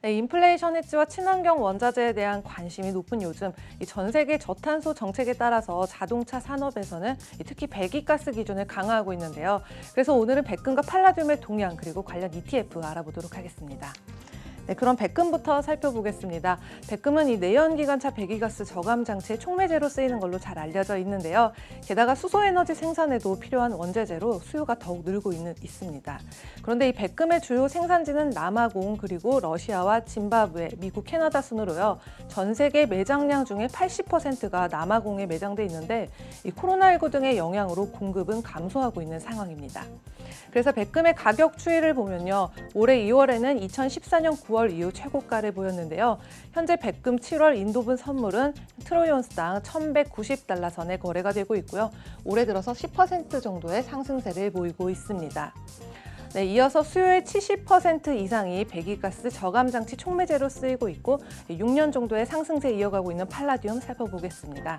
네, 인플레이션 해지와 친환경 원자재에 대한 관심이 높은 요즘 전 세계 저탄소 정책에 따라서 자동차 산업에서는 특히 배기가스 기준을 강화하고 있는데요. 그래서 오늘은 백금과 팔라듐의 동향 그리고 관련 ETF 알아보도록 하겠습니다. 네, 그럼 백금부터 살펴보겠습니다. 백금은 이 내연기관차 배기가스 저감 장치의 촉매제로 쓰이는 걸로 잘 알려져 있는데요. 게다가 수소에너지 생산에도 필요한 원재재로 수요가 더욱 늘고 있습니다. 그런데 이 백금의 주요 생산지는 남아공 그리고 러시아와 짐바브웨, 미국, 캐나다 순으로요. 전 세계 매장량 중에 80%가 남아공에 매장돼 있는데 이 코로나19 등의 영향으로 공급은 감소하고 있는 상황입니다. 그래서 백금의 가격 추이를 보면요. 올해 2월에는 2014년 9월 이후 최고가를 보였는데요. 현재 백금 7월 인도분 선물은 트로이온스당 1,190달러 선에 거래가 되고 있고요. 올해 들어서 10% 정도의 상승세를 보이고 있습니다. 네, 이어서 수요의 70% 이상이 배기가스 저감장치 촉매제로 쓰이고 있고 6년 정도의 상승세 이어가고 있는 팔라듐 살펴보겠습니다.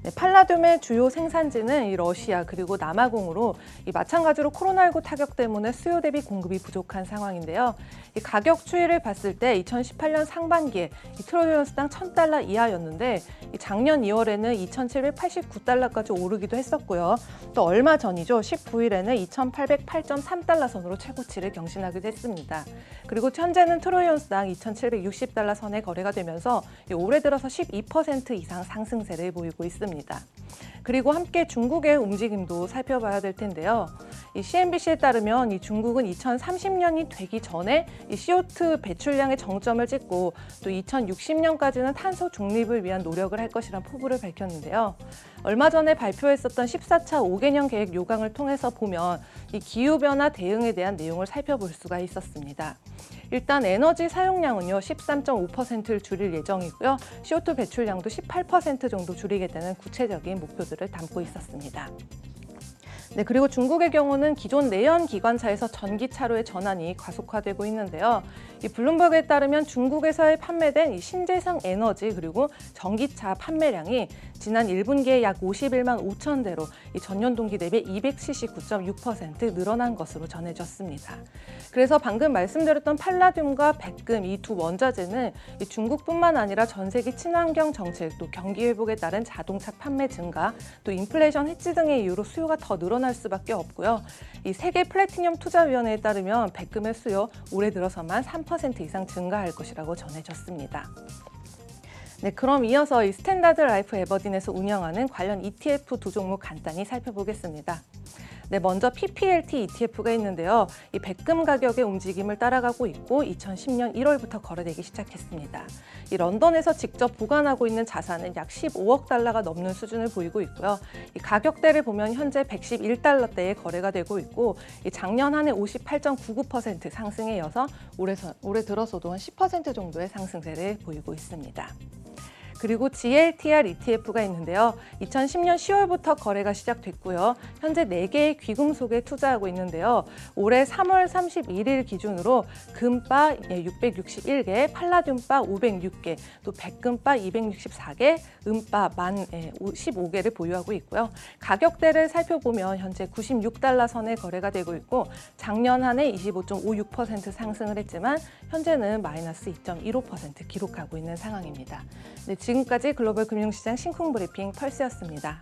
네, 팔라듐의 주요 생산지는 이 러시아 그리고 남아공으로 마찬가지로 코로나19 타격 때문에 수요 대비 공급이 부족한 상황인데요. 이 가격 추이를 봤을 때 2018년 상반기에 트로이온스당 1,000달러 이하였는데 작년 2월에는 2,789달러까지 오르기도 했었고요. 또 얼마 전이죠. 19일에는 2,808.3달러 선으로 최고치를 경신하기도 했습니다. 그리고 현재는 트로이온스당 2,760달러 선에 거래가 되면서 올해 들어서 12% 이상 상승세를 보이고 있습니다. 그리고 함께 중국의 움직임도 살펴봐야 될 텐데요. 이 CNBC에 따르면 이 중국은 2030년이 되기 전에 이 CO2 배출량의 정점을 찍고 또 2060년까지는 탄소 중립을 위한 노력을 할 것이란 포부를 밝혔는데요. 얼마 전에 발표했었던 14차 5개년 계획 요강을 통해서 보면 이 기후변화 대응에 대한 내용을 살펴볼 수가 있었습니다. 일단 에너지 사용량은요 13.5%를 줄일 예정이고요. CO2 배출량도 18% 정도 줄이게 되는 구체적인 목표들을 담고 있었습니다. 네, 그리고 중국의 경우는 기존 내연 기관차에서 전기차로의 전환이 가속화되고 있는데요. 이 블룸버그에 따르면 중국에서 판매된 이 신재생 에너지 그리고 전기차 판매량이 지난 1분기에 약 51만 5천 대로 이 전년 동기 대비 279.6% 늘어난 것으로 전해졌습니다. 그래서 방금 말씀드렸던 팔라듐과 백금 이 두 원자재는 이 중국뿐만 아니라 전 세계 친환경 정책 또 경기 회복에 따른 자동차 판매 증가 또 인플레이션 해지 등의 이유로 수요가 더 늘어날 수밖에 없고요. 이 세계 플래티넘 투자위원회에 따르면 백금의 수요 올해 들어서만 3% 이상 증가할 것이라고 전해졌습니다. 네, 그럼 이어서 이 스탠다드 라이프 에버딘에서 운영하는 관련 ETF 두 종목 간단히 살펴보겠습니다. 네, 먼저 PPLT ETF가 있는데요. 이 백금 가격의 움직임을 따라가고 있고 2010년 1월부터 거래되기 시작했습니다. 이 런던에서 직접 보관하고 있는 자산은 약 15억 달러가 넘는 수준을 보이고 있고요. 이 가격대를 보면 현재 111달러대에 거래가 되고 있고 이 작년 한 해 58.99% 상승에 이어서 올해 들어서도 한 10% 정도의 상승세를 보이고 있습니다. 그리고 GLTR ETF가 있는데요. 2010년 10월부터 거래가 시작됐고요. 현재 4개의 귀금속에 투자하고 있는데요. 올해 3월 31일 기준으로 금바 661개, 팔라듐바 506개, 또 백금바 264개, 은바 15개를 보유하고 있고요. 가격대를 살펴보면 현재 96달러 선에 거래가 되고 있고 작년 한 해 25.56% 상승을 했지만 현재는 마이너스 2.15% 기록하고 있는 상황입니다. 네, 지금까지 글로벌 금융시장 심쿵 브리핑 펄스였습니다.